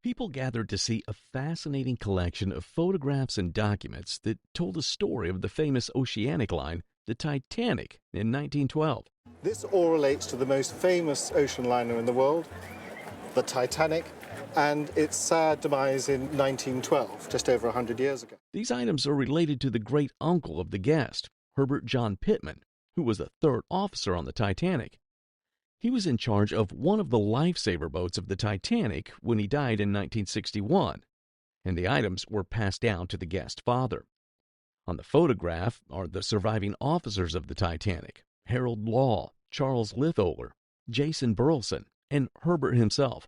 People gathered to see a fascinating collection of photographs and documents that told the story of the famous oceanic line, the Titanic, in 1912. This all relates to the most famous ocean liner in the world, the Titanic, and its sad demise in 1912, just over 100 years ago. These items are related to the great uncle of the guest, Herbert John Pitman, who was a third officer on the Titanic. He was in charge of one of the lifesaver boats of the Titanic when he died in 1961, and the items were passed down to the guest father. On the photograph are the surviving officers of the Titanic, Harold Law, Charles Litholer, Jason Burleson, and Herbert himself.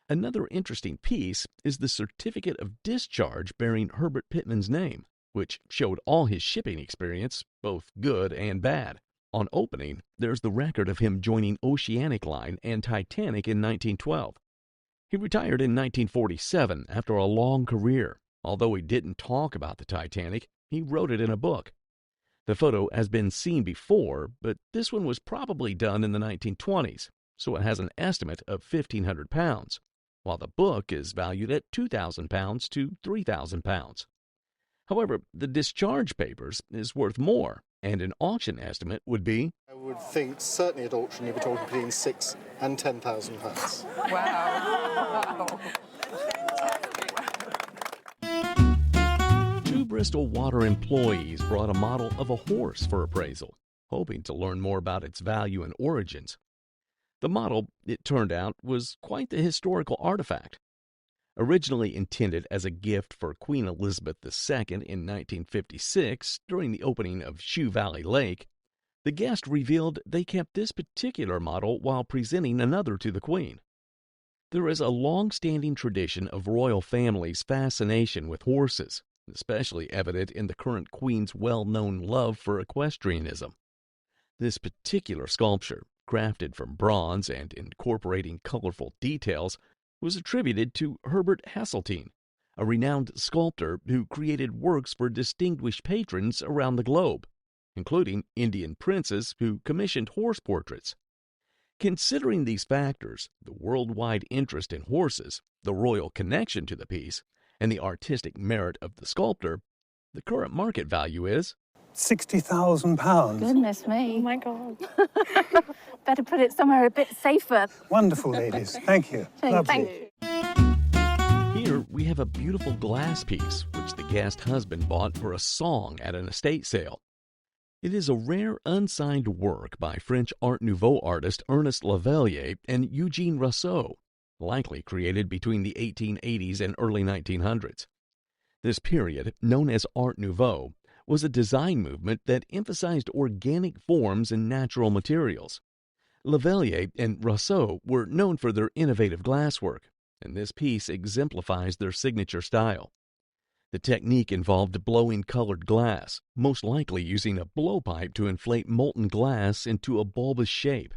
Another interesting piece is the certificate of discharge bearing Herbert Pitman's name, which showed all his shipping experience, both good and bad. On opening, there's the record of him joining Oceanic Line and Titanic in 1912. He retired in 1947 after a long career. Although he didn't talk about the Titanic, he wrote it in a book. The photo has been seen before, but this one was probably done in the 1920s, so it has an estimate of 1,500 pounds, while the book is valued at 2,000 pounds to 3,000 pounds. However, the discharge papers is worth more, and an auction estimate would be... I would think certainly at auction you'd be talking between 6,000 and 10,000 pounds. Wow. Two Bristol Water employees brought a model of a horse for appraisal, hoping to learn more about its value and origins. The model, it turned out, was quite the historical artifact. Originally intended as a gift for Queen Elizabeth II in 1956 during the opening of Shoe Valley Lake, the guest revealed they kept this particular model while presenting another to the Queen. There is a long-standing tradition of royal families' fascination with horses, especially evident in the current Queen's well-known love for equestrianism. This particular sculpture, crafted from bronze and incorporating colorful details, was attributed to Herbert Hesseltine, a renowned sculptor who created works for distinguished patrons around the globe, including Indian princes who commissioned horse portraits. Considering these factors, the worldwide interest in horses, the royal connection to the piece, and the artistic merit of the sculptor, the current market value is £60,000. Goodness me. Oh my God. Better put it somewhere a bit safer. Wonderful, ladies. Thank you. Lovely. Thank you. Here we have a beautiful glass piece which the guest husband bought for a song at an estate sale. It is a rare unsigned work by French Art Nouveau artist Ernest Levellier and Eugene Rousseau, likely created between the 1880s and early 1900s. This period, known as Art Nouveau, was a design movement that emphasized organic forms and natural materials. Levellier and Rousseau were known for their innovative glasswork, and this piece exemplifies their signature style. The technique involved blowing colored glass, most likely using a blowpipe to inflate molten glass into a bulbous shape.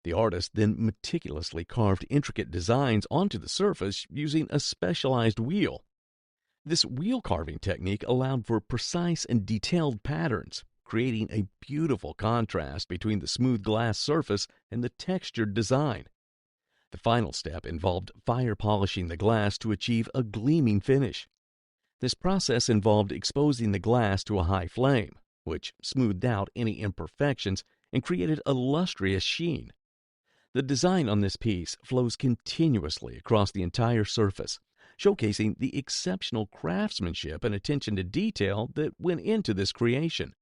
The artist then meticulously carved intricate designs onto the surface using a specialized wheel. This wheel carving technique allowed for precise and detailed patterns, creating a beautiful contrast between the smooth glass surface and the textured design. The final step involved fire polishing the glass to achieve a gleaming finish. This process involved exposing the glass to a high flame, which smoothed out any imperfections and created a lustrous sheen. The design on this piece flows continuously across the entire surface, showcasing the exceptional craftsmanship and attention to detail that went into this creation.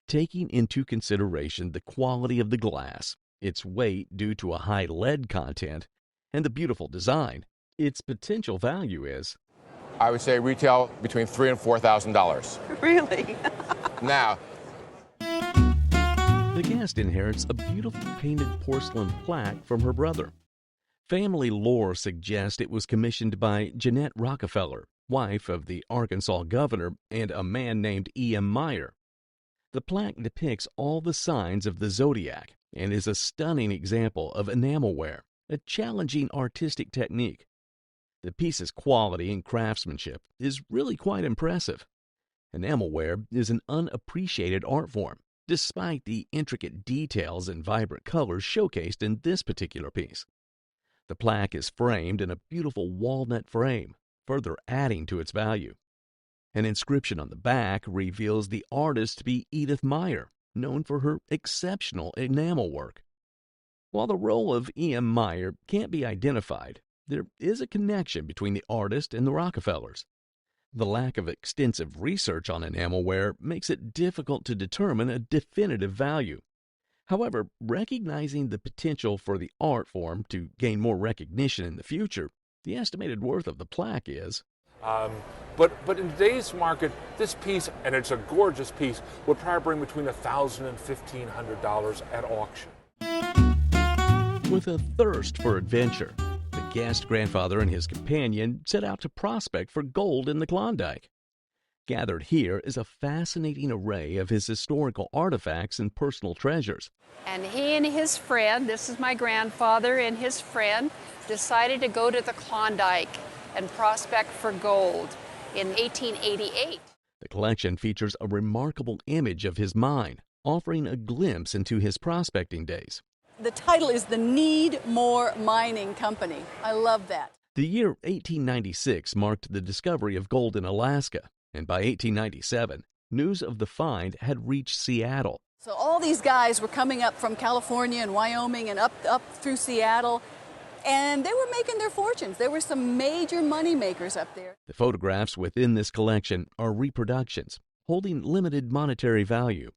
Taking into consideration the quality of the glass, its weight due to a high lead content, and the beautiful design, its potential value is, I would say retail between $3,000 and $4,000. Really? Now, the guest inherits a beautiful painted porcelain plaque from her brother. Family lore suggests it was commissioned by Jeanette Rockefeller, wife of the Arkansas governor, and a man named E.M. Meyer. The plaque depicts all the signs of the zodiac and is a stunning example of enamelware, a challenging artistic technique. The piece's quality and craftsmanship is really quite impressive. Enamelware is an unappreciated art form, despite the intricate details and vibrant colors showcased in this particular piece. The plaque is framed in a beautiful walnut frame, further adding to its value. An inscription on the back reveals the artist to be Edith Meyer, known for her exceptional enamel work. While the role of E.M. Meyer can't be identified, there is a connection between the artist and the Rockefellers. The lack of extensive research on enamelware makes it difficult to determine a definitive value. However, recognizing the potential for the art form to gain more recognition in the future, the estimated worth of the plaque is... But in today's market, this piece, and it's a gorgeous piece, would probably bring between $1,000 and $1,500 at auction. With a thirst for adventure, the guest grandfather and his companion set out to prospect for gold in the Klondike. Gathered here is a fascinating array of his historical artifacts and personal treasures. And he and his friend, this is my grandfather and his friend, decided to go to the Klondike and prospect for gold in 1888. The collection features a remarkable image of his mine, offering a glimpse into his prospecting days. The title is the Need More Mining Company. I love that. The year 1896 marked the discovery of gold in Alaska, and by 1897, news of the find had reached Seattle. So all these guys were coming up from California and Wyoming and up through Seattle, and they were making their fortunes. There were some major money makers up there. The photographs within this collection are reproductions, holding limited monetary value.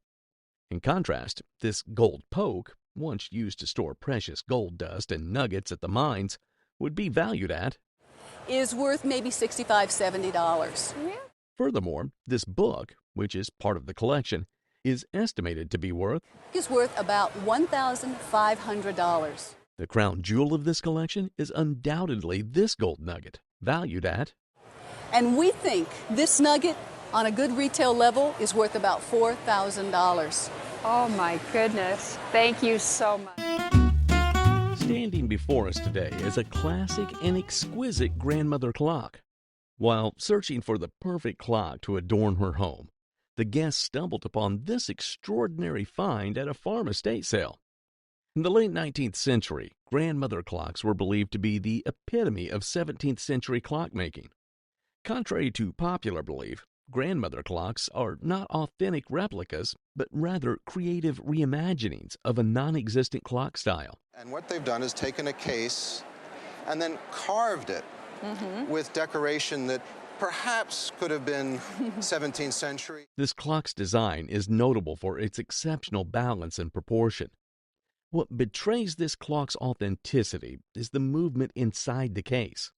In contrast, this gold poke, once used to store precious gold dust and nuggets at the mines, would be valued at... is worth maybe $65, $70. Yeah. Furthermore, this book, which is part of the collection, is estimated to be worth... is worth about $1,500. The crown jewel of this collection is undoubtedly this gold nugget, valued at... And we think this nugget, on a good retail level, is worth about $4,000. Oh my goodness. Thank you so much. Standing before us today is a classic and exquisite grandmother clock. While searching for the perfect clock to adorn her home, the guests stumbled upon this extraordinary find at a farm estate sale. In the late 19th century, grandmother clocks were believed to be the epitome of 17th century clockmaking. Contrary to popular belief, grandmother clocks are not authentic replicas, but rather creative reimaginings of a non-existent clock style. And what they've done is taken a case and then carved it with decoration that perhaps could have been 17th century. This clock's design is notable for its exceptional balance and proportion. What betrays this clock's authenticity is the movement inside the case.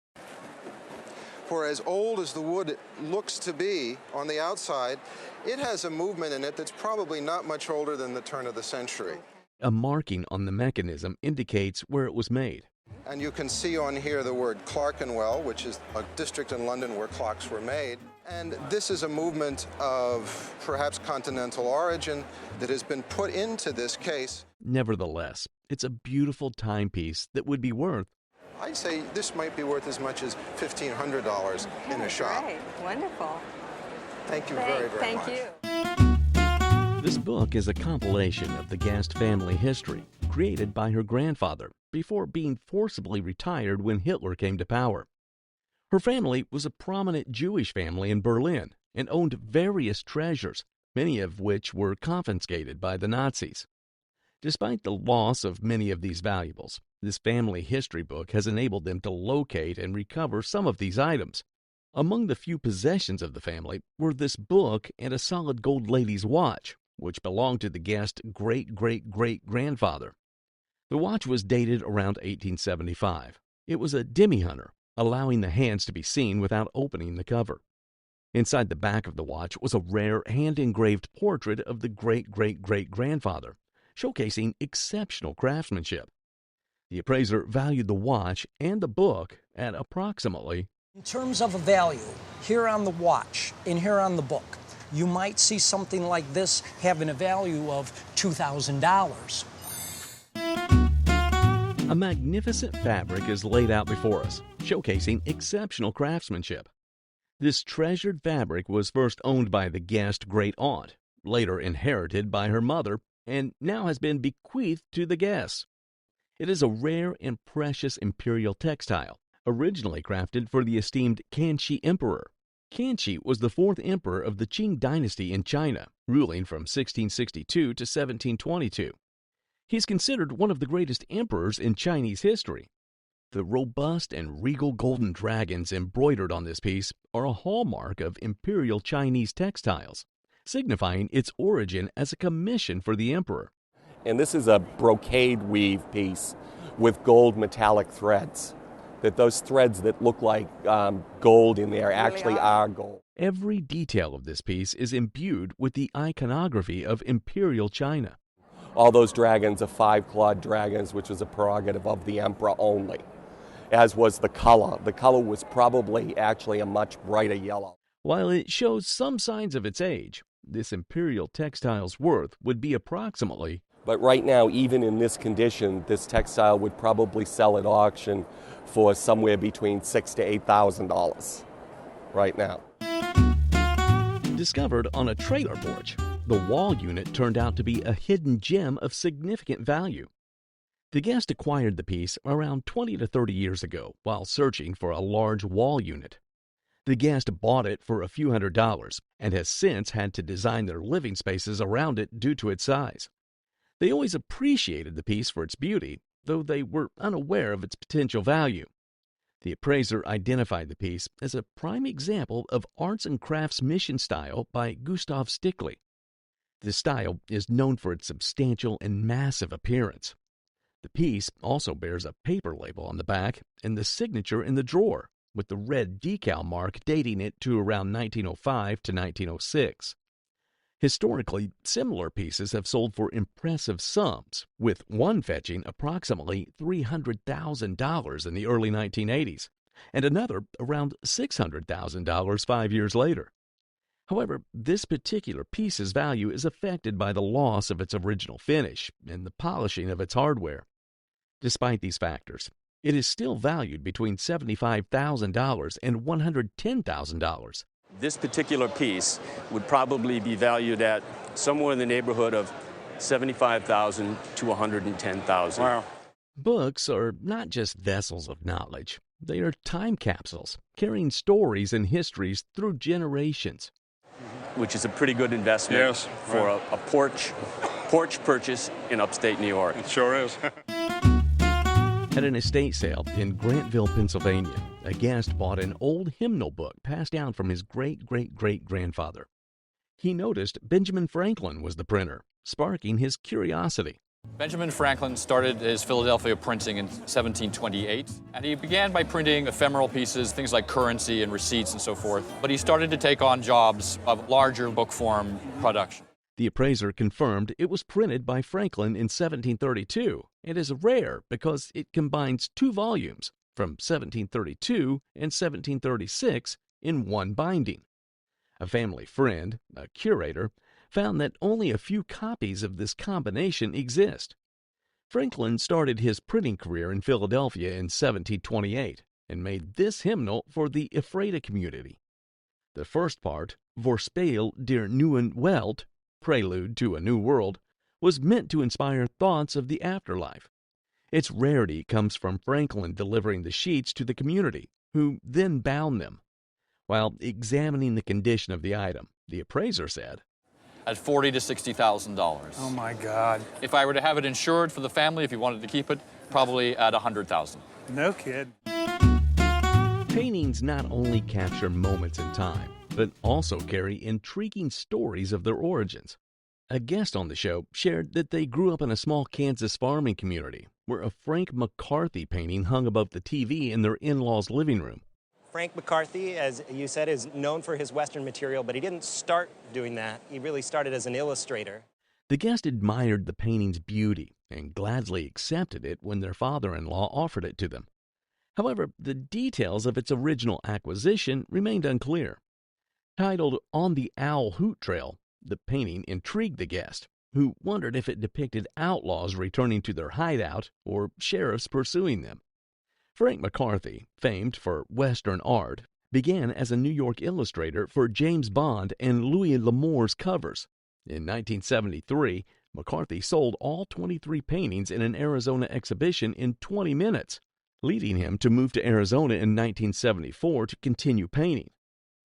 For as old as the wood looks to be on the outside, it has a movement in it that's probably not much older than the turn of the century. A marking on the mechanism indicates where it was made. And you can see on here the word Clerkenwell, which is a district in London where clocks were made. And this is a movement of perhaps continental origin that has been put into this case. Nevertheless, it's a beautiful timepiece that would be worth... I'd say this might be worth as much as $1,500 in a shop. Great. Wonderful. Thank you very much. Thank you. This book is a compilation of the Gast family history, created by her grandfather before being forcibly retired when Hitler came to power. Her family was a prominent Jewish family in Berlin and owned various treasures, many of which were confiscated by the Nazis. Despite the loss of many of these valuables, this family history book has enabled them to locate and recover some of these items. Among the few possessions of the family were this book and a solid gold lady's watch, which belonged to the Gast great-great-great-grandfather. The watch was dated around 1875. It was a demi-hunter, allowing the hands to be seen without opening the cover. Inside the back of the watch was a rare hand-engraved portrait of the great-great-great-grandfather, showcasing exceptional craftsmanship. The appraiser valued the watch and the book at approximately... In terms of a value, here on the watch and here on the book, you might see something like this having a value of $2,000. A magnificent fabric is laid out before us, showcasing exceptional craftsmanship. This treasured fabric was first owned by the Gast great-aunt, later inherited by her mother, and now has been bequeathed to the Gasts. It is a rare and precious imperial textile, originally crafted for the esteemed Kanshi Emperor. Kanshi was the fourth emperor of the Qing dynasty in China, ruling from 1662 to 1722. He's considered one of the greatest emperors in Chinese history. The robust and regal golden dragons embroidered on this piece are a hallmark of imperial Chinese textiles, signifying its origin as a commission for the emperor. And this is a brocade weave piece with gold metallic threads. That those threads that look like gold in there actually are gold. Every detail of this piece is imbued with the iconography of imperial China. All those dragons are five-clawed dragons, which was a prerogative of the emperor only, as was the color. The color was probably actually a much brighter yellow. While it shows some signs of its age, this imperial textile's worth would be approximately... But right now, even in this condition, this textile would probably sell at auction for somewhere between $6,000 to $8,000 right now. Discovered on a trailer porch, the wall unit turned out to be a hidden gem of significant value. The guest acquired the piece around 20 to 30 years ago while searching for a large wall unit. The guest bought it for a few $100s and has since had to design their living spaces around it due to its size. They always appreciated the piece for its beauty, though they were unaware of its potential value. The appraiser identified the piece as a prime example of arts and crafts mission style by Gustav Stickley. This style is known for its substantial and massive appearance. The piece also bears a paper label on the back and the signature in the drawer, with the red decal mark dating it to around 1905 to 1906. Historically, similar pieces have sold for impressive sums, with one fetching approximately $300,000 in the early 1980s, and another around $600,000 5 years later. However, this particular piece's value is affected by the loss of its original finish and the polishing of its hardware. Despite these factors, it is still valued between $75,000 and $110,000. This particular piece would probably be valued at somewhere in the neighborhood of $75,000 to $110,000. Wow. Books are not just vessels of knowledge. They are time capsules, carrying stories and histories through generations. Which is a pretty good investment for a porch purchase in upstate New York. It sure is. At an estate sale in Grantville, Pennsylvania, a guest bought an old hymnal book passed down from his great-great-great-grandfather. He noticed Benjamin Franklin was the printer, sparking his curiosity. Benjamin Franklin started his Philadelphia printing in 1728, and he began by printing ephemeral pieces, things like currency and receipts and so forth. But he started to take on jobs of larger book form production. The appraiser confirmed it was printed by Franklin in 1732 and is rare because it combines two volumes from 1732 and 1736 in one binding. A family friend, a curator, found that only a few copies of this combination exist. Franklin started his printing career in Philadelphia in 1728 and made this hymnal for the Ephrata community. The first part, Voorspel der Nieuwe Welt, Prelude to a New World, was meant to inspire thoughts of the afterlife. Its rarity comes from Franklin delivering the sheets to the community, who then bound them. While examining the condition of the item, the appraiser said, At $40,000 to $60,000. Oh my God. If I were to have it insured for the family, if you wanted to keep it, probably at $100,000. No kid. Paintings not only capture moments in time, but also carry intriguing stories of their origins. A guest on the show shared that they grew up in a small Kansas farming community where a Frank McCarthy painting hung above the TV in their in-laws' living room. Frank McCarthy, as you said, is known for his Western material, but he didn't start doing that. He really started as an illustrator. The guest admired the painting's beauty and gladly accepted it when their father-in-law offered it to them. However, the details of its original acquisition remained unclear. Titled On the Owl Hoot Trail, the painting intrigued the guest, who wondered if it depicted outlaws returning to their hideout or sheriffs pursuing them. Frank McCarthy, famed for Western art, began as a New York illustrator for James Bond and Louis L'Amour's covers. In 1973, McCarthy sold all 23 paintings in an Arizona exhibition in 20 minutes, leading him to move to Arizona in 1974 to continue painting.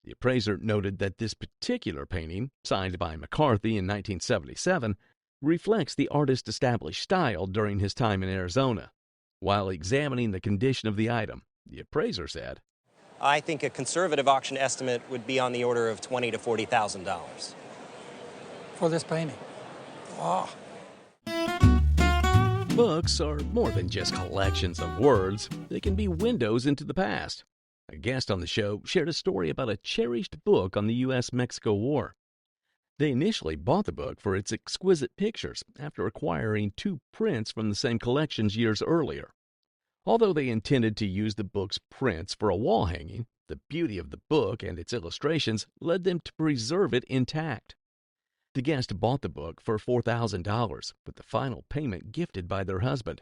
The appraiser noted that this particular painting, signed by McCarthy in 1977, reflects the artist's established style during his time in Arizona. While examining the condition of the item, the appraiser said, I think a conservative auction estimate would be on the order of $20,000 to $40,000. For this painting? Wow. Books are more than just collections of words. They can be windows into the past. A guest on the show shared a story about a cherished book on the U.S.-Mexico War. They initially bought the book for its exquisite pictures after acquiring 2 prints from the same collections years earlier. Although they intended to use the book's prints for a wall hanging, the beauty of the book and its illustrations led them to preserve it intact. The guest bought the book for $4,000, with the final payment gifted by their husband.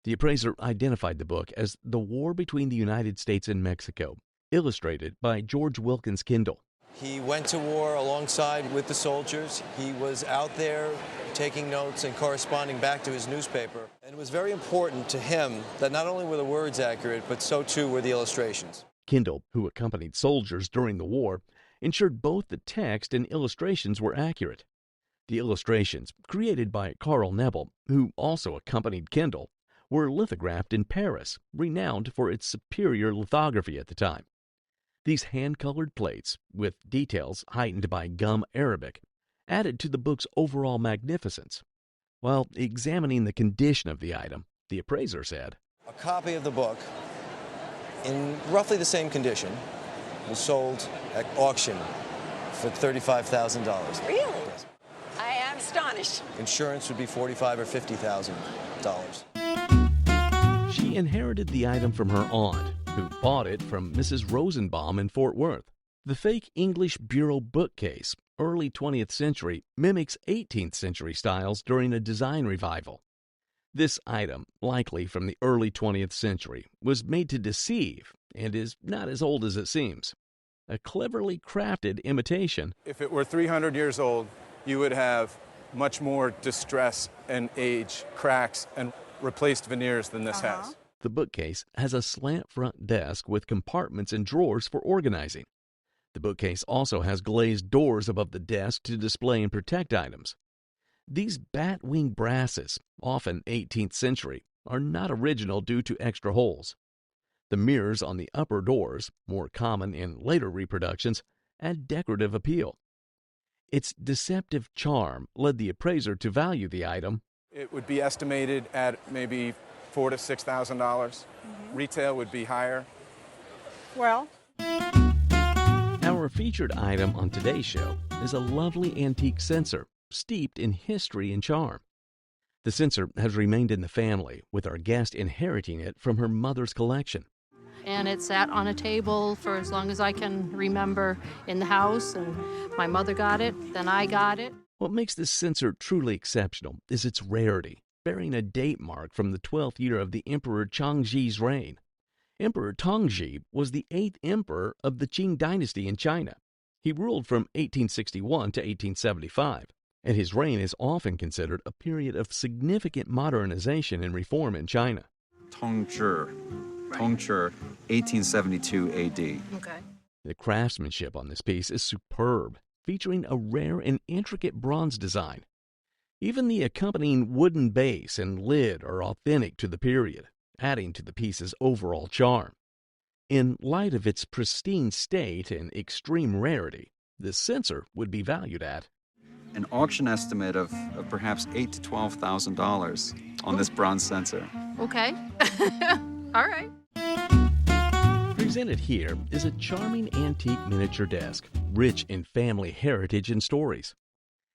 The appraiser identified the book as The War Between the United States and Mexico, illustrated by George Wilkins Kindle. He went to war alongside with the soldiers. He was out there taking notes and corresponding back to his newspaper. And it was very important to him that not only were the words accurate, but so too were the illustrations. Kindle, who accompanied soldiers during the war, ensured both the text and illustrations were accurate. The illustrations, created by Carl Nebel, who also accompanied Kindle, were lithographed in Paris, renowned for its superior lithography at the time. These hand-colored plates, with details heightened by gum arabic, added to the book's overall magnificence. While examining the condition of the item, the appraiser said, A copy of the book, in roughly the same condition, was sold at auction for $35,000. Really? Yes. I am astonished. Insurance would be $45,000 or $50,000. She inherited the item from her aunt, who bought it from Mrs. Rosenbaum in Fort Worth. The fake English bureau bookcase, early 20th century, mimics 18th century styles during a design revival. This item, likely from the early 20th century, was made to deceive and is not as old as it seems. A cleverly crafted imitation. If it were 300 years old, you would have much more distress and age, cracks, and replaced veneers than this has. The bookcase has a slant front desk with compartments and drawers for organizing. The bookcase also has glazed doors above the desk to display and protect items. These bat-wing brasses, often 18th century, are not original due to extra holes. The mirrors on the upper doors, more common in later reproductions, add decorative appeal. Its deceptive charm led the appraiser to value the item. It would be estimated at maybe $4,000 to $6,000. Retail would be higher. Well, our featured item on today's show is a lovely antique censer steeped in history and charm. The censer has remained in the family, with our guest inheriting it from her mother's collection. And it sat on a table for as long as I can remember in the house, and my mother got it, then I got it. What makes this censer truly exceptional is its rarity, bearing a date mark from the 12th year of the Emperor Changji's reign. Emperor Tongji was the 8th emperor of the Qing dynasty in China. He ruled from 1861 to 1875, and his reign is often considered a period of significant modernization and reform in China. Tongzhi, 1872 A.D. Okay. The craftsmanship on this piece is superb, featuring a rare and intricate bronze design. Even the accompanying wooden base and lid are authentic to the period, adding to the piece's overall charm. In light of its pristine state and extreme rarity, this censer would be valued at an auction estimate of perhaps $8,000 to $12,000 on this bronze censer. Okay. All right. Presented here is a charming antique miniature desk, rich in family heritage and stories.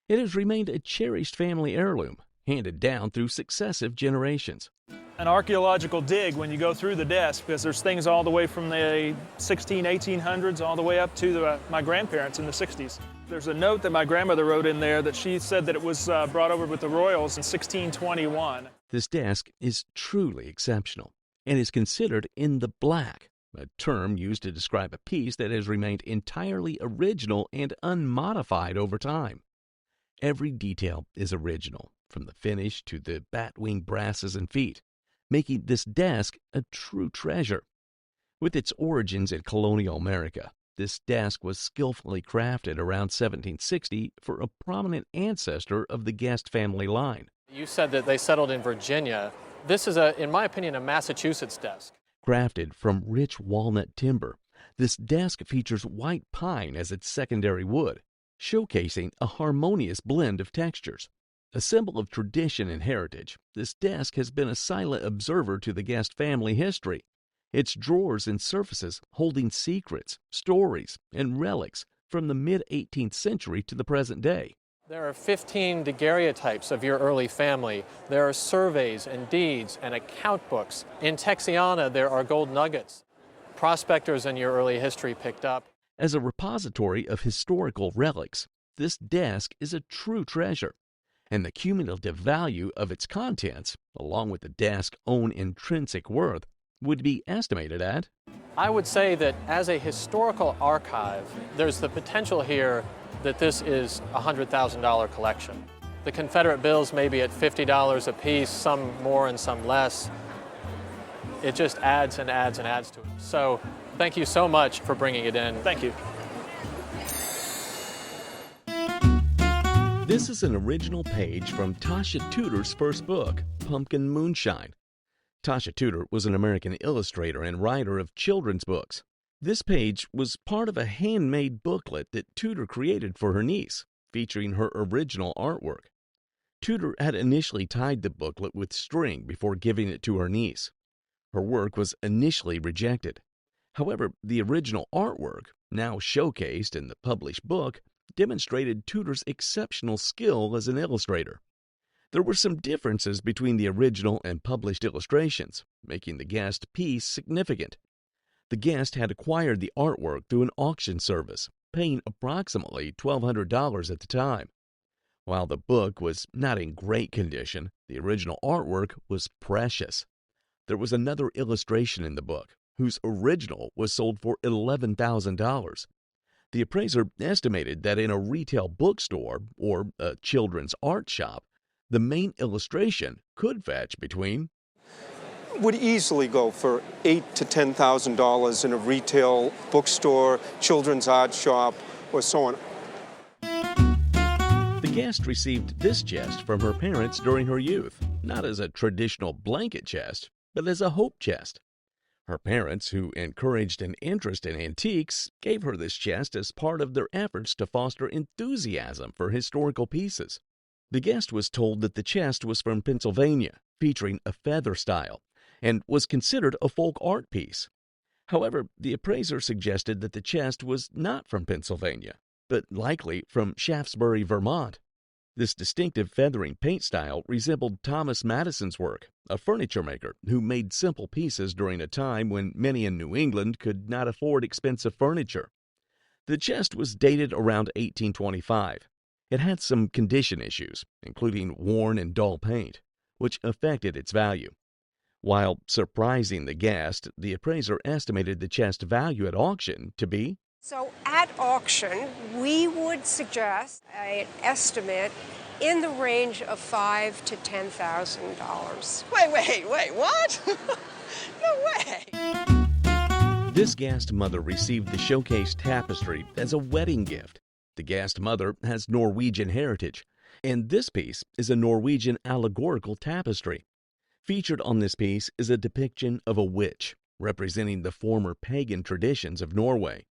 It has remained a cherished family heirloom, handed down through successive generations. An archaeological dig when you go through the desk, because there's things all the way from the 1800s all the way up to my grandparents in the 60s. There's a note that my grandmother wrote in there that she said that it was brought over with the royals in 1621. This desk is truly exceptional and is considered in the black, a term used to describe a piece that has remained entirely original and unmodified over time. Every detail is original, from the finish to the batwing brasses and feet, making this desk a true treasure. With its origins in colonial America, this desk was skillfully crafted around 1760 for a prominent ancestor of the Guest family line. You said that they settled in Virginia. This is, in my opinion, a Massachusetts desk. Crafted from rich walnut timber, this desk features white pine as its secondary wood, showcasing a harmonious blend of textures. A symbol of tradition and heritage, this desk has been a silent observer to the Guest family history, its drawers and surfaces holding secrets, stories, and relics from the mid-18th century to the present day. There are 15 daguerreotypes of your early family. There are surveys and deeds and account books. In Texiana, there are gold nuggets. Prospectors in your early history picked up. As a repository of historical relics, this desk is a true treasure, and the cumulative value of its contents, along with the desk's own intrinsic worth, would be estimated at? I would say that as a historical archive, there's the potential here that this is a $100,000 collection. The Confederate bills may be at $50 a piece, some more and some less. It just adds and adds and adds to it. So thank you so much for bringing it in. Thank you. This is an original page from Tasha Tudor's first book, Pumpkin Moonshine. Tasha Tudor was an American illustrator and writer of children's books. This page was part of a handmade booklet that Tudor created for her niece, featuring her original artwork. Tudor had initially tied the booklet with string before giving it to her niece. Her work was initially rejected. However, the original artwork, now showcased in the published book, demonstrated Tudor's exceptional skill as an illustrator. There were some differences between the original and published illustrations, making the Guest piece significant. The Guest had acquired the artwork through an auction service, paying approximately $1,200 at the time. While the book was not in great condition, the original artwork was precious. There was another illustration in the book, whose original was sold for $11,000. The appraiser estimated that in a retail bookstore or a children's art shop, the main illustration could fetch between would easily go for $8,000 to $10,000 in a retail bookstore, children's art shop, or so on. The Guest received this chest from her parents during her youth, not as a traditional blanket chest, but as a hope chest. Her parents, who encouraged an interest in antiques, gave her this chest as part of their efforts to foster enthusiasm for historical pieces. The Guest was told that the chest was from Pennsylvania, featuring a feather style, and was considered a folk art piece. However, the appraiser suggested that the chest was not from Pennsylvania, but likely from Shaftesbury, Vermont. This distinctive feathering paint style resembled Thomas Madison's work, a furniture maker who made simple pieces during a time when many in New England could not afford expensive furniture. The chest was dated around 1825. It had some condition issues, including worn and dull paint, which affected its value. While surprising the Guest, the appraiser estimated the chest value at auction to be So at auction, we would suggest an estimate in the range of $5,000 to $10,000. Wait, what? No way! This Guest mother received the showcase tapestry as a wedding gift. The Guest mother has Norwegian heritage, and this piece is a Norwegian allegorical tapestry. Featured on this piece is a depiction of a witch, representing the former pagan traditions of Norway.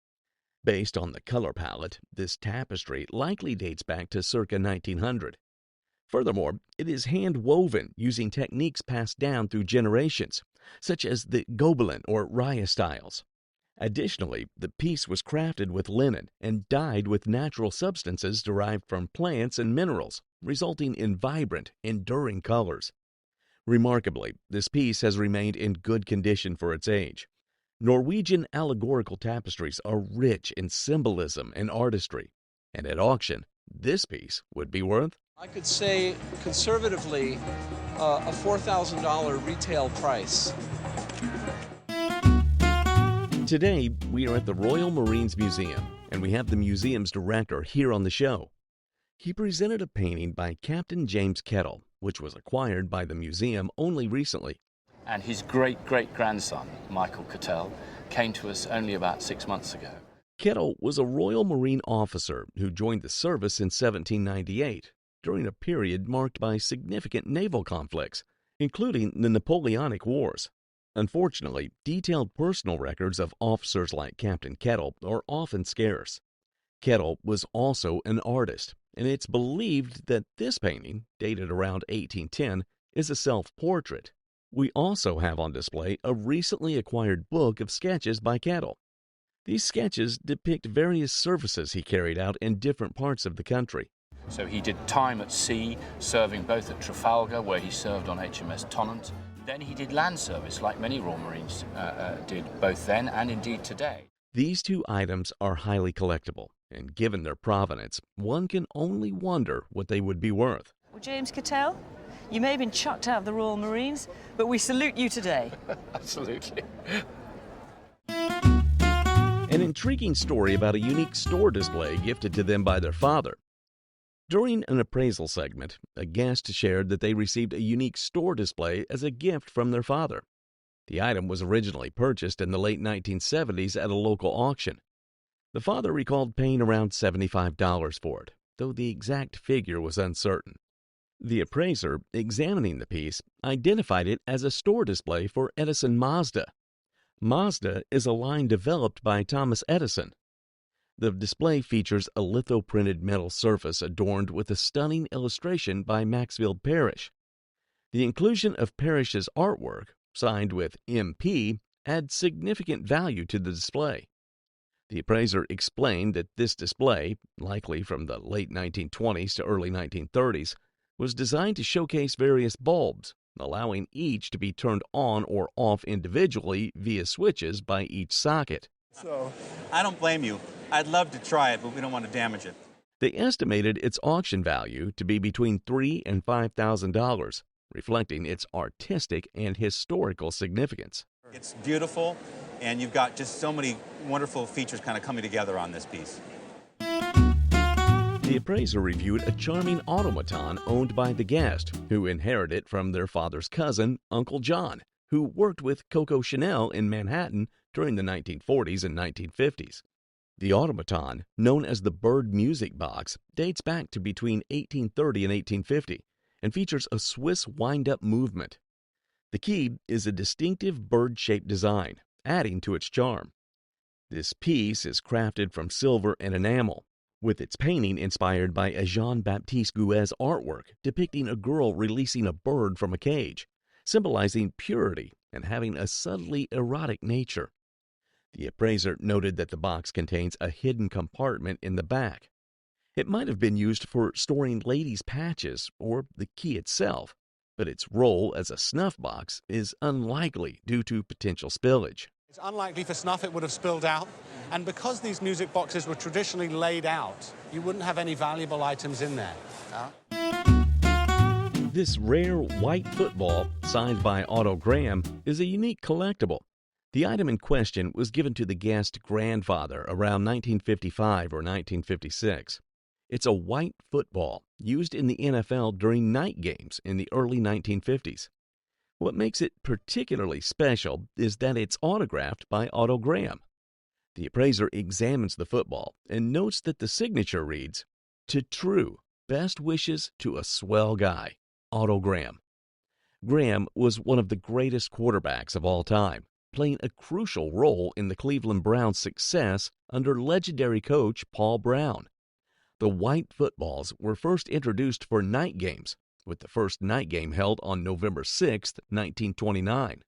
Based on the color palette, this tapestry likely dates back to circa 1900. Furthermore, it is hand-woven using techniques passed down through generations, such as the Gobelin or Raya styles. Additionally, the piece was crafted with linen and dyed with natural substances derived from plants and minerals, resulting in vibrant, enduring colors. Remarkably, this piece has remained in good condition for its age. Norwegian allegorical tapestries are rich in symbolism and artistry, and at auction, this piece would be worth, I could say conservatively, a $4,000 retail price. Today, we are at the Royal Marines Museum, and we have the museum's director here on the show. He presented a painting by Captain James Kettle, which was acquired by the museum only recently. And his great-great-grandson, Michael Cattell, came to us only about 6 months ago. Kettle was a Royal Marine officer who joined the service in 1798, during a period marked by significant naval conflicts, including the Napoleonic Wars. Unfortunately, detailed personal records of officers like Captain Kettle are often scarce. Kettle was also an artist, and it's believed that this painting, dated around 1810, is a self-portrait. We also have on display a recently acquired book of sketches by Kettle. These sketches depict various services he carried out in different parts of the country. So he did time at sea, serving both at Trafalgar, where he served on HMS Tonnant. Then he did land service, like many Royal Marines did, both then and indeed today. These two items are highly collectible, and given their provenance, one can only wonder what they would be worth. Well, James Cattell, you may have been chucked out of the Royal Marines, but we salute you today. Absolutely. An intriguing story about a unique store display gifted to them by their father. During an appraisal segment, a guest shared that they received a unique store display as a gift from their father. The item was originally purchased in the late 1970s at a local auction. The father recalled paying around $75 for it, though the exact figure was uncertain. The appraiser, examining the piece, identified it as a store display for Edison Mazda. Mazda is a line developed by Thomas Edison. The display features a litho-printed metal surface adorned with a stunning illustration by Maxfield Parrish. The inclusion of Parrish's artwork, signed with MP, adds significant value to the display. The appraiser explained that this display, likely from the late 1920s to early 1930s, was designed to showcase various bulbs, allowing each to be turned on or off individually via switches by each socket. So, I don't blame you. I'd love to try it, but we don't want to damage it. They estimated its auction value to be between $3,000 and $5,000, reflecting its artistic and historical significance. It's beautiful, and you've got just so many wonderful features kind of coming together on this piece. The appraiser reviewed a charming automaton owned by the guest, who inherited it from their father's cousin, Uncle John, who worked with Coco Chanel in Manhattan during the 1940s and 1950s. The automaton, known as the Bird Music Box, dates back to between 1830 and 1850 and features a Swiss wind-up movement. The key is a distinctive bird-shaped design, adding to its charm. This piece is crafted from silver and enamel, with its painting inspired by a Jean-Baptiste Guez artwork depicting a girl releasing a bird from a cage, symbolizing purity and having a subtly erotic nature. The appraiser noted that the box contains a hidden compartment in the back. It might have been used for storing ladies' patches or the key itself, but its role as a snuff box is unlikely due to potential spillage. It's unlikely for snuff it would have spilled out, and because these music boxes were traditionally laid out, you wouldn't have any valuable items in there. This rare white football, signed by Otto Graham, is a unique collectible. The item in question was given to the guest's grandfather around 1955 or 1956. It's a white football used in the NFL during night games in the early 1950s. What makes it particularly special is that it's autographed by Otto Graham. The appraiser examines the football and notes that the signature reads, "To True, best wishes to a swell guy, Otto Graham." Graham was one of the greatest quarterbacks of all time, playing a crucial role in the Cleveland Browns' success under legendary coach Paul Brown. The white footballs were first introduced for night games, with the first night game held on November 6, 1929.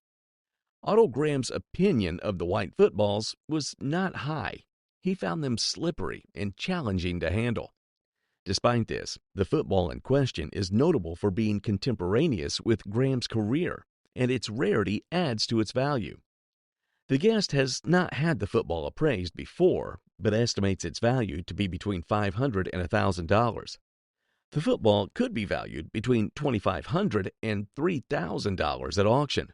Otto Graham's opinion of the white footballs was not high. He found them slippery and challenging to handle. Despite this, the football in question is notable for being contemporaneous with Graham's career, and its rarity adds to its value. The guest has not had the football appraised before, but estimates its value to be between $500 and $1,000. The football could be valued between $2,500 and $3,000 at auction.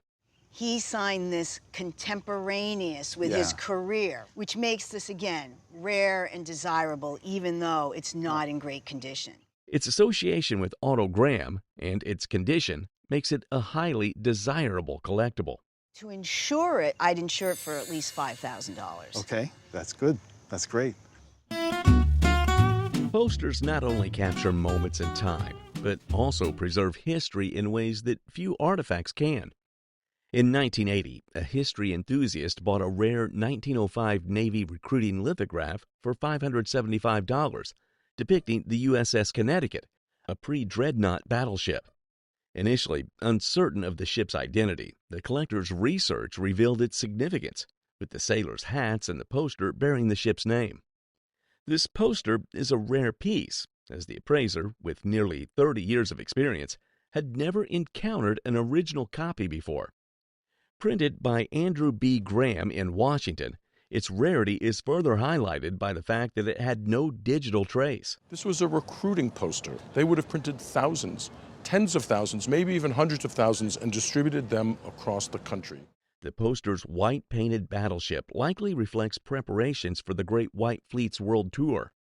He signed this contemporaneous with his career, which makes this, again, rare and desirable, even though it's not in great condition. Its association with Otto Graham and its condition makes it a highly desirable collectible. To insure it, I'd insure it for at least $5,000. Okay, that's good. That's great. Posters not only capture moments in time, but also preserve history in ways that few artifacts can. In 1980, a history enthusiast bought a rare 1905 Navy recruiting lithograph for $575, depicting the USS Connecticut, a pre-dreadnought battleship. Initially uncertain of the ship's identity, the collector's research revealed its significance, with the sailors' hats and the poster bearing the ship's name. This poster is a rare piece, as the appraiser, with nearly 30 years of experience, had never encountered an original copy before. Printed by Andrew B. Graham in Washington, its rarity is further highlighted by the fact that it had no digital trace. This was a recruiting poster. They would have printed thousands, tens of thousands, maybe even hundreds of thousands, and distributed them across the country. The poster's white-painted battleship likely reflects preparations for the Great White Fleet's World Tour.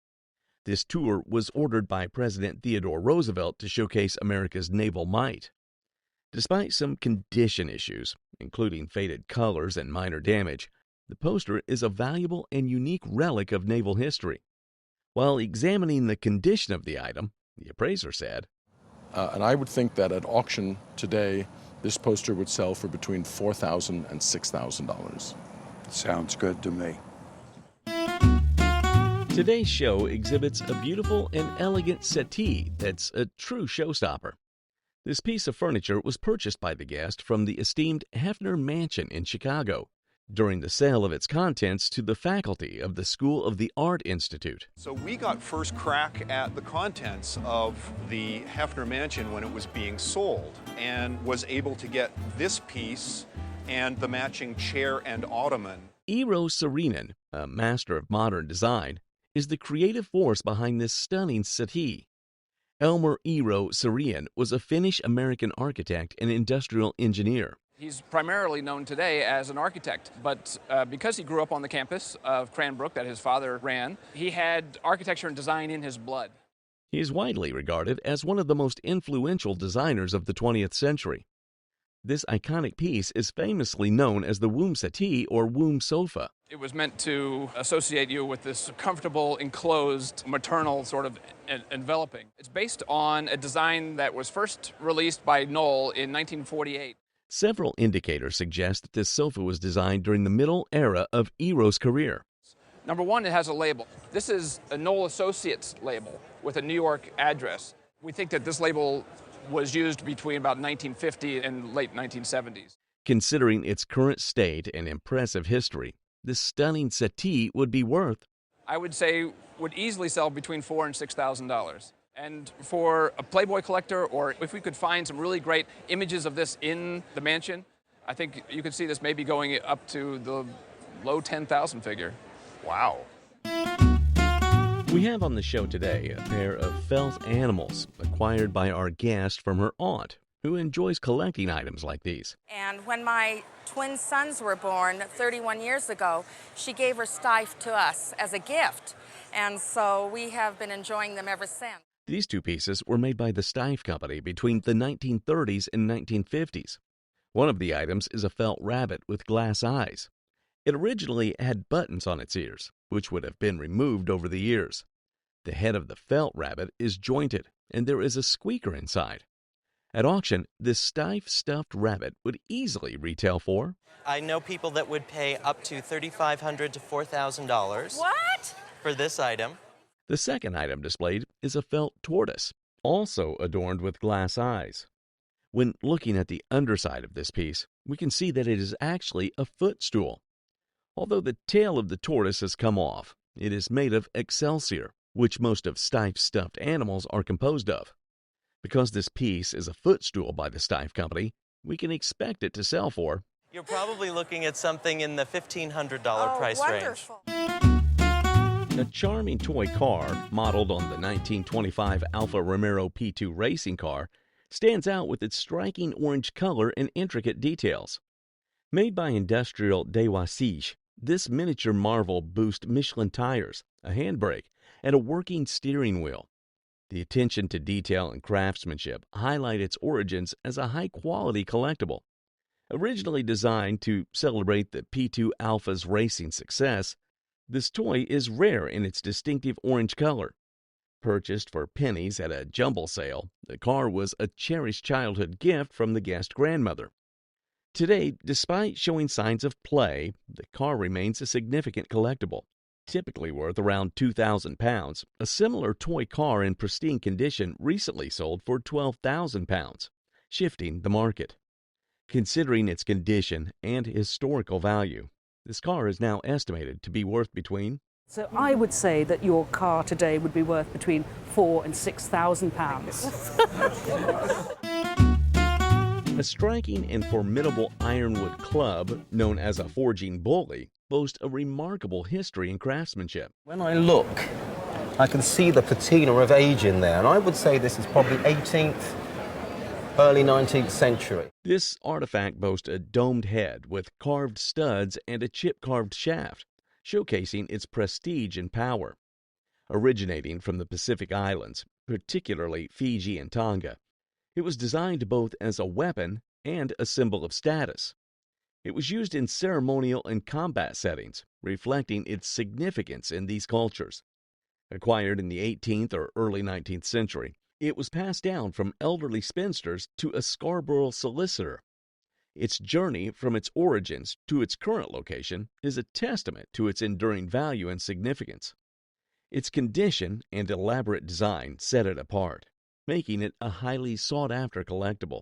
This tour was ordered by President Theodore Roosevelt to showcase America's naval might. Despite some condition issues, including faded colors and minor damage, the poster is a valuable and unique relic of naval history. While examining the condition of the item, the appraiser said, And I would think that at auction today, this poster would sell for between $4,000 and $6,000. Sounds good to me. Today's show exhibits a beautiful and elegant settee that's a true showstopper. This piece of furniture was purchased by the guest from the esteemed Hefner Mansion in Chicago during the sale of its contents to the faculty of the School of the Art Institute. So we got first crack at the contents of the Hefner Mansion when it was being sold, and was able to get this piece and the matching chair and ottoman. Eero Saarinen, a master of modern design, is the creative force behind this stunning settee. Elmer Eero Saarinen was a Finnish-American architect and industrial engineer. He's primarily known today as an architect, but because he grew up on the campus of Cranbrook that his father ran, he had architecture and design in his blood. He is widely regarded as one of the most influential designers of the 20th century. This iconic piece is famously known as the womb settee or womb sofa. It was meant to associate you with this comfortable, enclosed, maternal sort of enveloping. It's based on a design that was first released by Knoll in 1948. Several indicators suggest that this sofa was designed during the middle era of Eero's career. Number one, it has a label. This is a Knoll Associates label with a New York address. We think that this label was used between about 1950 and late 1970s. Considering its current state and impressive history, this stunning settee would be worth, I would say, would easily sell between $4,000 and $6,000. And for a Playboy collector, or if we could find some really great images of this in the mansion, I think you could see this maybe going up to the low 10,000 figure. Wow. We have on the show today a pair of felt animals acquired by our guest from her aunt, who enjoys collecting items like these. And when my twin sons were born 31 years ago, she gave her Steiff to us as a gift. And so we have been enjoying them ever since. These two pieces were made by the Steiff Company between the 1930s and 1950s. One of the items is a felt rabbit with glass eyes. It originally had buttons on its ears, which would have been removed over the years. The head of the felt rabbit is jointed, and there is a squeaker inside. At auction, this Steiff stuffed rabbit would easily retail for, I know people that would pay up to $3,500 to $4,000. What? For this item. The second item displayed is a felt tortoise, also adorned with glass eyes. When looking at the underside of this piece, we can see that it is actually a footstool. Although the tail of the tortoise has come off, it is made of excelsior, which most of Steiff's stuffed animals are composed of. Because this piece is a footstool by the Steiff Company, we can expect it to sell for, You're probably looking at something in the $1,500 price wonderful. range. a charming toy car modeled on the 1925 Alfa Romero P2 racing car stands out with its striking orange color and intricate details. Made by Industrial Dewassige, this miniature marvel boasts Michelin tires, a handbrake, and a working steering wheel. The attention to detail and craftsmanship highlight its origins as a high-quality collectible. Originally designed to celebrate the P2 Alpha's racing success, this toy is rare in its distinctive orange color. Purchased for pennies at a jumble sale, the car was a cherished childhood gift from the guest grandmother. Today, despite showing signs of play, the car remains a significant collectible. Typically worth around £2,000, a similar toy car in pristine condition recently sold for £12,000, shifting the market. Considering its condition and historical value, this car is now estimated to be worth between So I would say that your car today would be worth between £4,000 and £6,000. A striking and formidable ironwood club, known as a forging bully, boasts a remarkable history and craftsmanship. When I look, I can see the patina of age in there, and I would say this is probably 18th, early 19th century. This artifact boasts a domed head with carved studs and a chip-carved shaft, showcasing its prestige and power. Originating from the Pacific Islands, particularly Fiji and Tonga, it was designed both as a weapon and a symbol of status. It was used in ceremonial and combat settings, reflecting its significance in these cultures. Acquired in the 18th or early 19th century, it was passed down from elderly spinsters to a Scarborough solicitor. Its journey from its origins to its current location is a testament to its enduring value and significance. Its condition and elaborate design set it apart, making it a highly sought-after collectible.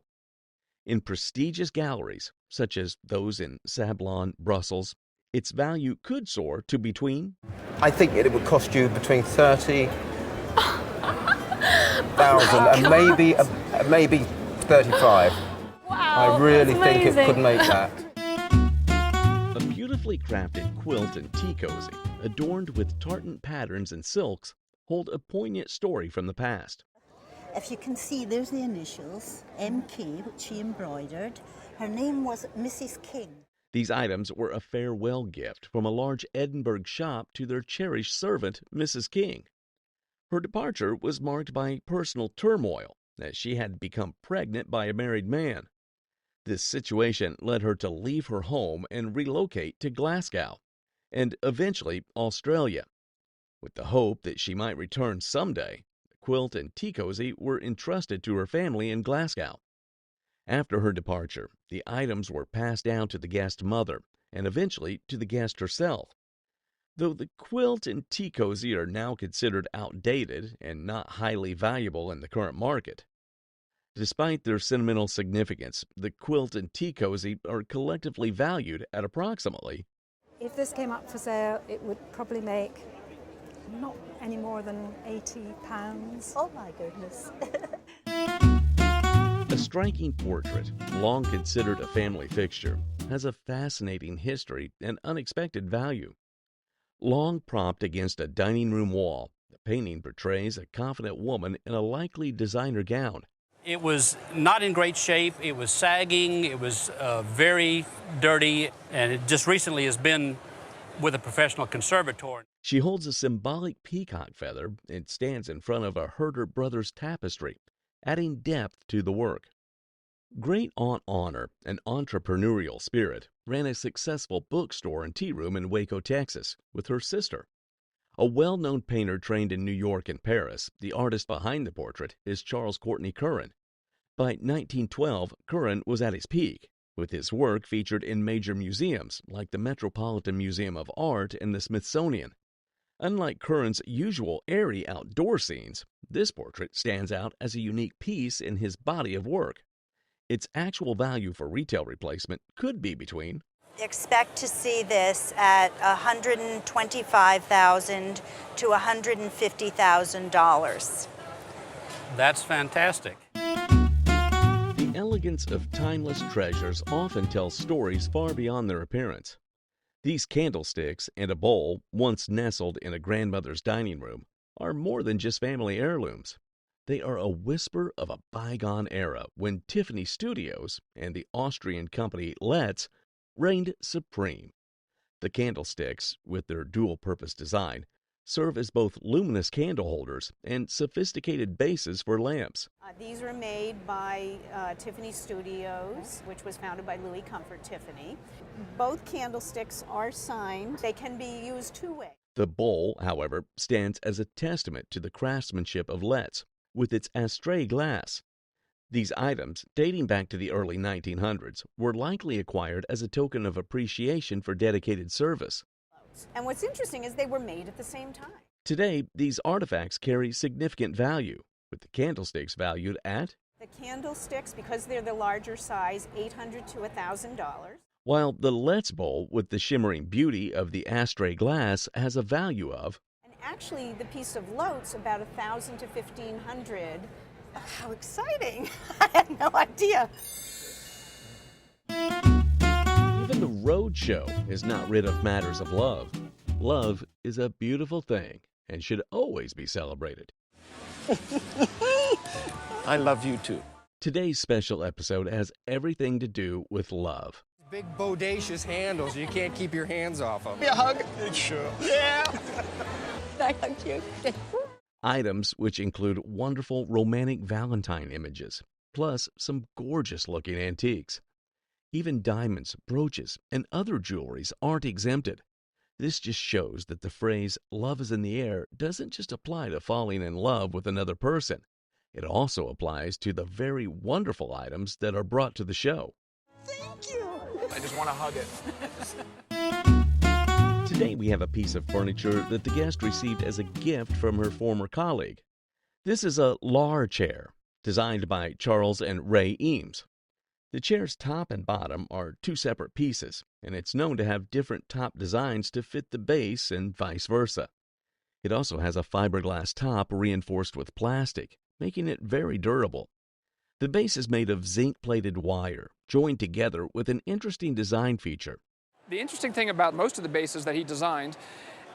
In prestigious galleries, such as those in Sablon, Brussels, its value could soar to between I think it would cost you between 30,000 and maybe 35. Wow, I really think it could make that. A beautifully crafted quilt and tea cozy, adorned with tartan patterns and silks, hold a poignant story from the past. If you can see, there's the initials, MK, which she embroidered. Her name was Mrs. King. These items were a farewell gift from a large Edinburgh shop to their cherished servant, Mrs. King. Her departure was marked by personal turmoil, as she had become pregnant by a married man. This situation led her to leave her home and relocate to Glasgow, and eventually Australia. With the hope that she might return someday, the quilt and tea cozy were entrusted to her family in Glasgow. After her departure, the items were passed down to the guest mother and eventually to the guest herself. Though the quilt and tea cozy are now considered outdated and not highly valuable in the current market, despite their sentimental significance, the quilt and tea cozy are collectively valued at approximately If this came up for sale, it would probably make not any more than £80. Oh my goodness. a striking portrait, long considered a family fixture, has a fascinating history and unexpected value. Long propped against a dining room wall, the painting portrays a confident woman in a likely designer gown. It was not in great shape, it was sagging, it was very dirty, and it just recently has been with a professional conservator. She holds a symbolic peacock feather and stands in front of a Herder Brothers tapestry, adding depth to the work. Great Aunt Honor, an entrepreneurial spirit, ran a successful bookstore and tea room in Waco, Texas, with her sister. A well-known painter trained in New York and Paris, the artist behind the portrait is Charles Courtney Curran. By 1912, Curran was at his peak, with his work featured in major museums like the Metropolitan Museum of Art and the Smithsonian. Unlike Curran's usual airy outdoor scenes, this portrait stands out as a unique piece in his body of work. Its actual value for retail replacement could be between Expect to see this at $125,000 to $150,000. That's fantastic. The elegance of timeless treasures often tells stories far beyond their appearance. These candlesticks and a bowl, once nestled in a grandmother's dining room, are more than just family heirlooms. They are a whisper of a bygone era when Tiffany Studios and the Austrian company Letz reigned supreme. The candlesticks, with their dual-purpose design, serve as both luminous candle holders and sophisticated bases for lamps. These were made by Tiffany Studios, which was founded by Louis Comfort Tiffany. Both candlesticks are signed. They can be used two-way. The bowl, however, stands as a testament to the craftsmanship of Letts, with its astray glass. These items, dating back to the early 1900s, were likely acquired as a token of appreciation for dedicated service. And what's interesting is they were made at the same time. Today, these artifacts carry significant value, with the candlesticks valued at, The candlesticks, because they're the larger size, $800 to $1,000. while the Letts bowl with the shimmering beauty of the astray glass has a value of, And actually, the piece of Lotes, about $1,000 to $1,500. How exciting! I had no idea. even the Roadshow is not rid of matters of love. Love is a beautiful thing and should always be celebrated. I love you too. Today's special episode has everything to do with love. Big bodacious handles, you can't keep your hands off of them. Give me a hug. Sure. Yeah. I hug you. Items which include wonderful romantic Valentine images, plus some gorgeous-looking antiques. Even diamonds, brooches, and other jewelries aren't exempted. This just shows that the phrase, love is in the air, doesn't just apply to falling in love with another person. It also applies to the very wonderful items that are brought to the show. I just want to hug it. Today we have a piece of furniture that the guest received as a gift from her former colleague. This is a Lar chair, designed by Charles and Ray Eames. The chair's top and bottom are two separate pieces, and it's known to have different top designs to fit the base and vice versa. It also has a fiberglass top reinforced with plastic, making it very durable. The base is made of zinc-plated wire, joined together with an interesting design feature. The interesting thing about most of the bases that he designed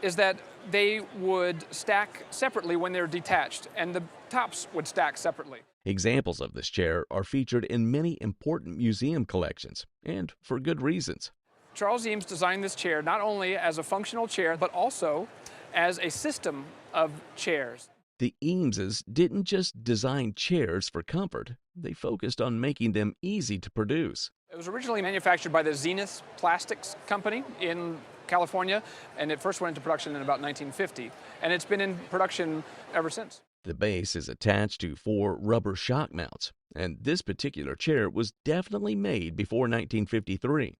is that they would stack separately when they're detached, and the tops would stack separately. Examples of this chair are featured in many important museum collections, and for good reasons. Charles Eames designed this chair not only as a functional chair, but also as a system of chairs. The Eameses didn't just design chairs for comfort, they focused on making them easy to produce. It was originally manufactured by the Zenith Plastics Company in California, and it first went into production in about 1950, and it's been in production ever since. The base is attached to 4 rubber shock mounts, and this particular chair was definitely made before 1953.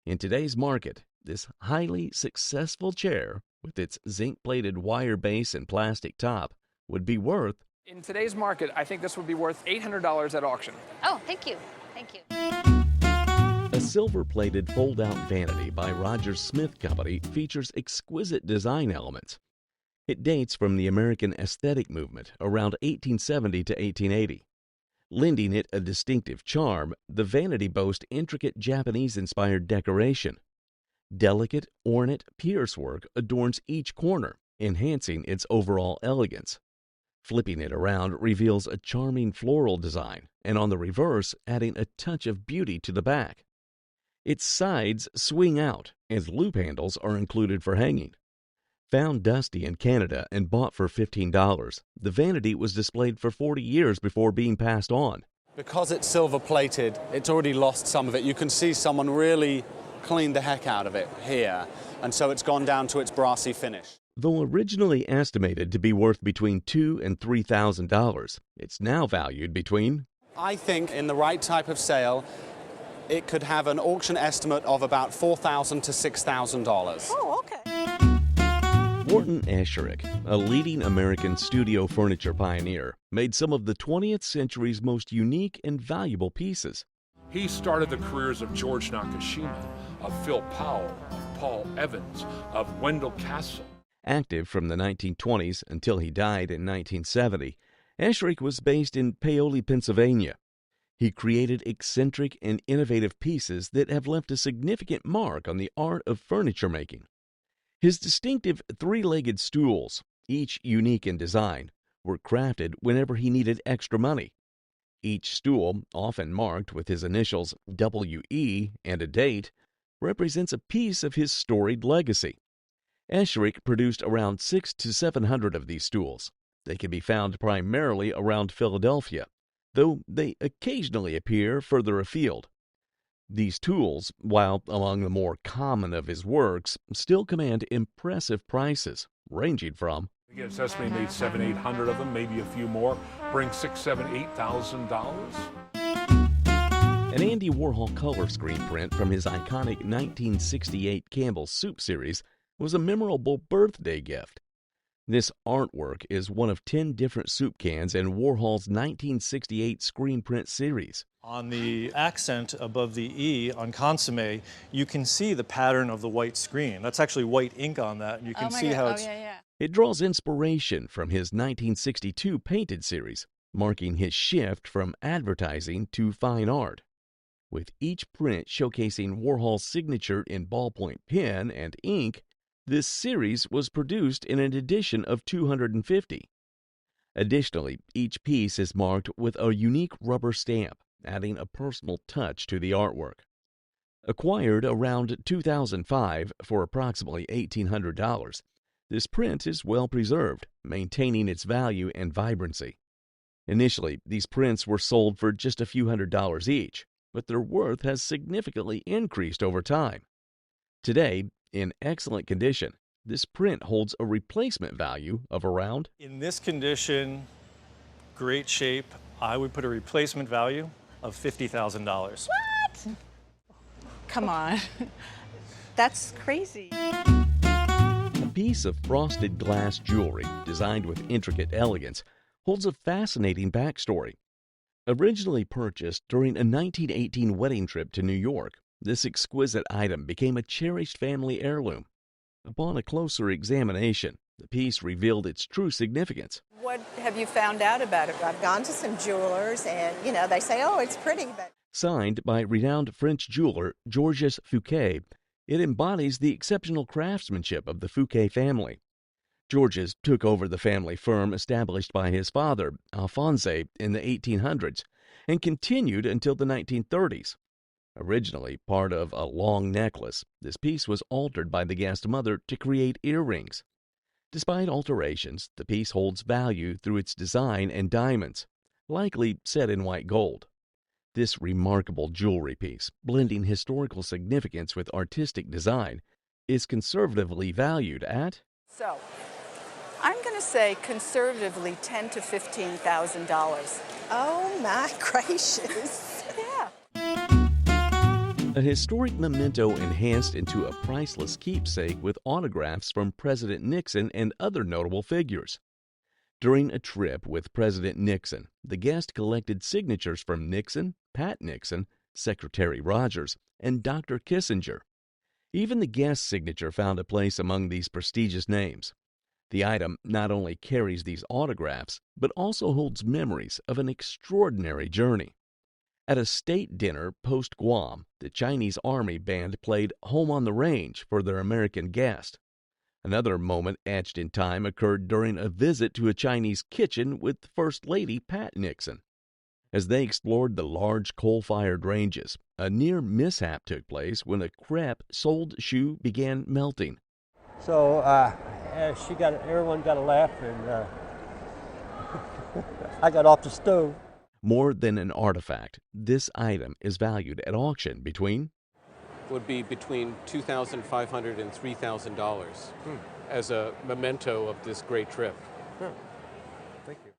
In today's market, this highly successful chair, with its zinc-plated wire base and plastic top, would be worth... In today's market, I think this would be worth $800 at auction. Oh, thank you. Thank you. A silver-plated fold-out vanity by Rogers Smith Company features exquisite design elements. It dates from the American aesthetic movement around 1870 to 1880. Lending it a distinctive charm, the vanity boasts intricate Japanese-inspired decoration. Delicate, ornate piercework adorns each corner, enhancing its overall elegance. Flipping it around reveals a charming floral design, and on the reverse, adding a touch of beauty to the back. Its sides swing out, and loop handles are included for hanging. Found dusty in Canada and bought for $15, the vanity was displayed for 40 years before being passed on. Because it's silver-plated, it's already lost some of it. You can see someone really cleaned the heck out of it here, and so it's gone down to its brassy finish. Though originally estimated to be worth between $2,000 and $3,000, it's now valued between... I think in the right type of sale, it could have an auction estimate of about $4,000 to $6,000. Oh, okay. Wharton Asher, a leading American studio furniture pioneer, made some of the 20th century's most unique and valuable pieces. He started the careers of George Nakashima, of Phil Powell, of Paul Evans, of Wendell Castle. Active from the 1920s until he died in 1970, Asher was based in Paoli, Pennsylvania. He created eccentric and innovative pieces that have left a significant mark on the art of furniture making. His distinctive 3-legged stools, each unique in design, were crafted whenever he needed extra money. Each stool, often marked with his initials W.E. and a date, represents a piece of his storied legacy. Esherick produced around 600 to 700 of these stools. They can be found primarily around Philadelphia, though they occasionally appear further afield. These tools, while among the more common of his works, still command impressive prices, ranging from Again, Sesame made 700-800 of them, maybe a few more. Bring $6,000, $7,000, $8,000. an Andy Warhol color screen print from his iconic 1968 Campbell's Soup series was a memorable birthday gift. This artwork is one of 10 different soup cans in Warhol's 1968 screen print series. On the accent above the E on consomme, you can see the pattern of the white screen. That's actually white ink on that, and you can see how it's... It draws inspiration from his 1962 painted series, marking his shift from advertising to fine art. With each print showcasing Warhol's signature in ballpoint pen and ink, this series was produced in an edition of 250. Additionally, each piece is marked with a unique rubber stamp, adding a personal touch to the artwork. Acquired around 2005 for approximately $1,800, this print is well preserved, maintaining its value and vibrancy. Initially, these prints were sold for just a few $100s each, but their worth has significantly increased over time. Today, in excellent condition, this print holds a replacement value of around... In this condition, great shape, I would put a replacement value of $50,000. What? Come on. That's crazy. A piece of frosted glass jewelry designed with intricate elegance holds a fascinating backstory. Originally purchased during a 1918 wedding trip to New York, this exquisite item became a cherished family heirloom. Upon a closer examination, the piece revealed its true significance. What have you found out about it? I've gone to some jewelers and, they say, oh, it's pretty, but... Signed by renowned French jeweler Georges Fouquet, it embodies the exceptional craftsmanship of the Fouquet family. Georges took over the family firm established by his father, Alphonse, in the 1800s, and continued until the 1930s. Originally part of a long necklace, this piece was altered by the guest mother to create earrings. Despite alterations, the piece holds value through its design and diamonds, likely set in white gold. This remarkable jewelry piece, blending historical significance with artistic design, is conservatively valued at... So, I'm going to say conservatively $10,000 to $15,000. Oh my gracious. Yeah. A historic memento enhanced into a priceless keepsake with autographs from President Nixon and other notable figures. During a trip with President Nixon, the guest collected signatures from Nixon, Pat Nixon, Secretary Rogers, and Dr. Kissinger. Even the guest's signature found a place among these prestigious names. The item not only carries these autographs, but also holds memories of an extraordinary journey. At a state dinner post-Guam, the Chinese Army band played Home on the Range for their American guest. Another moment etched in time occurred during a visit to a Chinese kitchen with First Lady Pat Nixon. As they explored the large coal-fired ranges, a near mishap took place when a crepe-soled shoe began melting. So everyone got a laugh, and I got off the stove. More than an artifact, this item is valued at auction between... would be between $2,500 and $3,000 as a memento of this great trip. Thank you.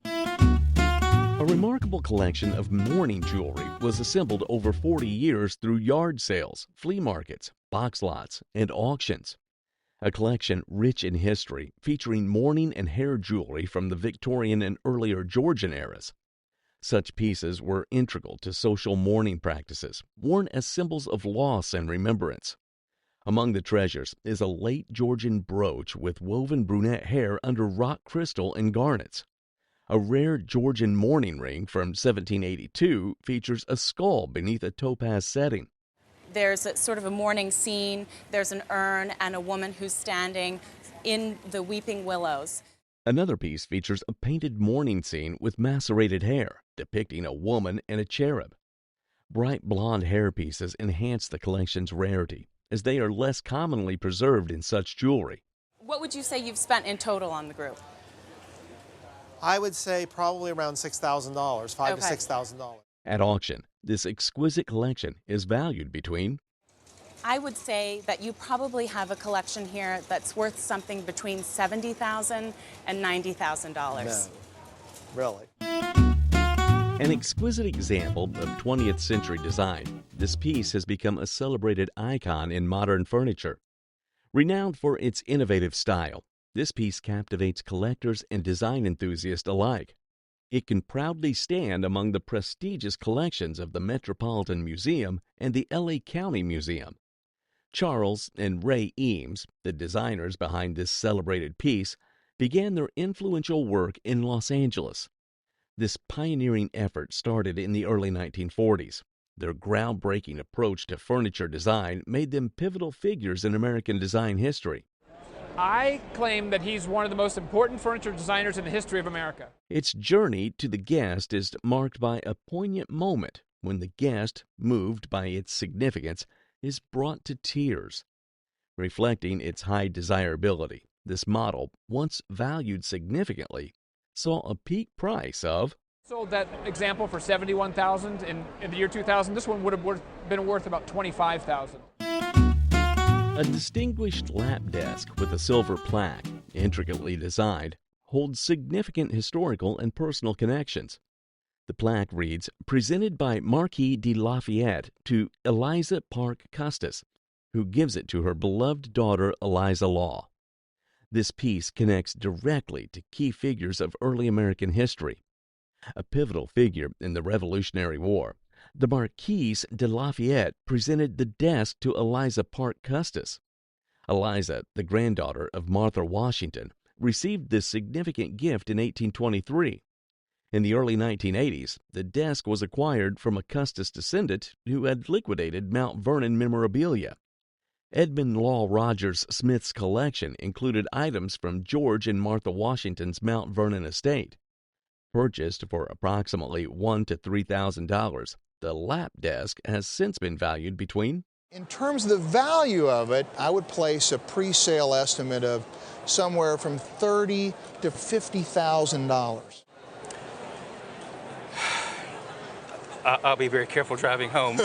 A remarkable collection of mourning jewelry was assembled over 40 years through yard sales, flea markets, box lots, and auctions. A collection rich in history, featuring mourning and hair jewelry from the Victorian and earlier Georgian eras. Such pieces were integral to social mourning practices, worn as symbols of loss and remembrance. Among the treasures is a late Georgian brooch with woven brunette hair under rock crystal and garnets. A rare Georgian mourning ring from 1782 features a skull beneath a topaz setting. There's a sort of a mourning scene. There's an urn and a woman who's standing in the weeping willows. Another piece features a painted mourning scene with macerated hair, depicting a woman and a cherub. Bright blonde hair pieces enhance the collection's rarity, as they are less commonly preserved in such jewelry. What would you say you've spent in total on the group? I would say probably around $6,000, $5,000 to $6,000. At auction, this exquisite collection is valued between I would say that you probably have a collection here that's worth something between $70,000 and $90,000. No, really. An exquisite example of 20th century design, this piece has become a celebrated icon in modern furniture. Renowned for its innovative style, this piece captivates collectors and design enthusiasts alike. It can proudly stand among the prestigious collections of the Metropolitan Museum and the LA County Museum. Charles and Ray Eames, the designers behind this celebrated piece, began their influential work in Los Angeles. This pioneering effort started in the early 1940s. Their groundbreaking approach to furniture design made them pivotal figures in American design history. I claim that he's one of the most important furniture designers in the history of America. Its journey to the guest is marked by a poignant moment when the guest, moved by its significance, is brought to tears. Reflecting its high desirability, this model, once valued significantly, saw a peak price of Sold that example for $71,000 in the year 2000. This one would have been worth about $25,000. A distinguished lap desk with a silver plaque, intricately designed, holds significant historical and personal connections. The plaque reads, "Presented by Marquis de Lafayette to Eliza Park Custis, who gives it to her beloved daughter Eliza Law." This piece connects directly to key figures of early American history. A pivotal figure in the Revolutionary War, the Marquise de Lafayette presented the desk to Eliza Park Custis. Eliza, the granddaughter of Martha Washington, received this significant gift in 1823. In the early 1980s, the desk was acquired from a Custis descendant who had liquidated Mount Vernon memorabilia. Edmund Law Rogers Smith's collection included items from George and Martha Washington's Mount Vernon estate. Purchased for approximately $1,000 to $3,000, the lap desk has since been valued between In terms of the value of it, I would place a pre-sale estimate of somewhere from $30,000 to $50,000. I'll be very careful driving home.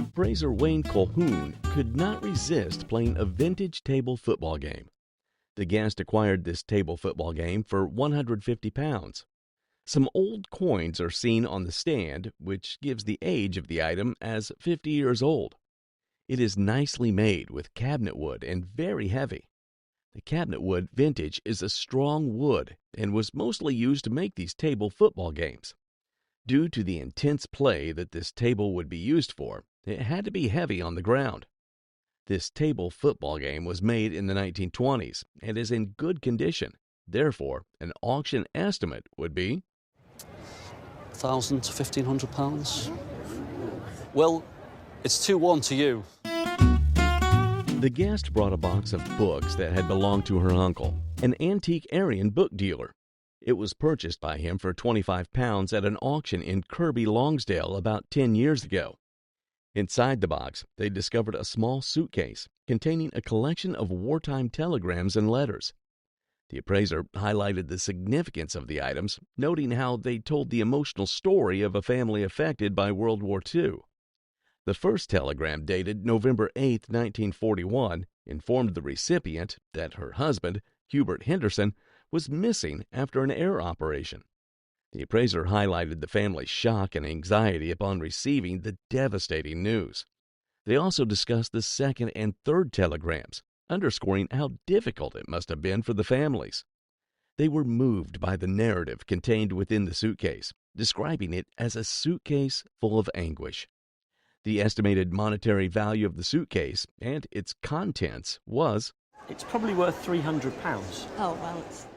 Appraiser Wayne Colhoun could not resist playing a vintage table football game. The guest acquired this table football game for £150. Some old coins are seen on the stand, which gives the age of the item as 50 years old. It is nicely made with cabinet wood and very heavy. The cabinet wood vintage is a strong wood and was mostly used to make these table football games. Due to the intense play that this table would be used for, it had to be heavy on the ground. This table football game was made in the 1920s and is in good condition. Therefore, an auction estimate would be £1,000 to £1,500. Well, it's 2-1 to you. The guest brought a box of books that had belonged to her uncle, an antique Aryan book dealer. It was purchased by him for £25 at an auction in Kirby Longsdale about 10 years ago. Inside the box, they discovered a small suitcase containing a collection of wartime telegrams and letters. The appraiser highlighted the significance of the items, noting how they told the emotional story of a family affected by World War II. The first telegram, dated November 8, 1941, informed the recipient that her husband, Hubert Henderson, was missing after an air operation. The appraiser highlighted the family's shock and anxiety upon receiving the devastating news. They also discussed the second and third telegrams, underscoring how difficult it must have been for the families. They were moved by the narrative contained within the suitcase, describing it as a suitcase full of anguish. The estimated monetary value of the suitcase and its contents was It's probably worth £300. Oh, well, it's